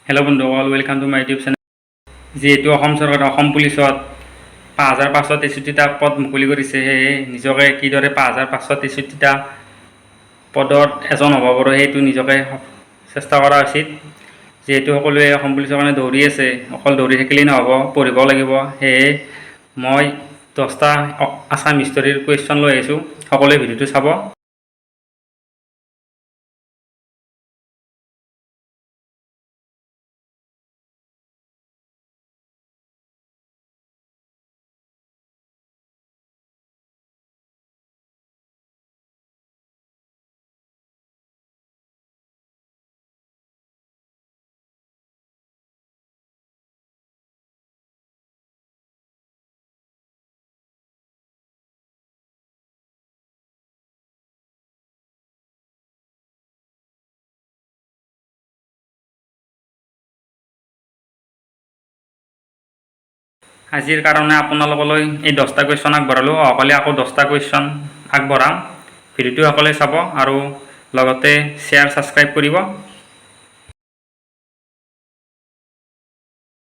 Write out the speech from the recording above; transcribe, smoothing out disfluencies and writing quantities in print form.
Hello' বন্ধুসকল, welcome to my YouTube channel. যিহেতু অসম চৰকাৰে অসম পুলিচত ৫,৫৬৩টা পদ মুকলি কৰিছে, সেয়ে নিজকে কিদৰে ৫,৫৬৩টা পদত এজন হ'ব পাৰোঁ সেইটো নিজকে চেষ্টা কৰা উচিত। যিহেতু সকলোৱে অসম পুলিচৰ কাৰণে দৌৰি আছে, অকল দৌৰি থাকিলেই নহ'ব, পঢ়িব লাগিব। সেয়ে মই 10টা আছাম হিষ্টৰীৰ কুৱেশ্যন লৈ আহিছোঁ, সকলোৱে ভিডিঅ'টো চাব। আজিৰ কাৰণে আপোনালোকলৈ এই 10টা কুৱেশ্যন আগবঢ়ালোঁ। অহাকালি আকৌ 10টা কুৱেশ্যন আগবঢ়াম। ভিডিঅ'টো সকলোৱে চাব আৰু লগতে শ্বেয়াৰ ছাবস্ক্ৰাইব কৰিব।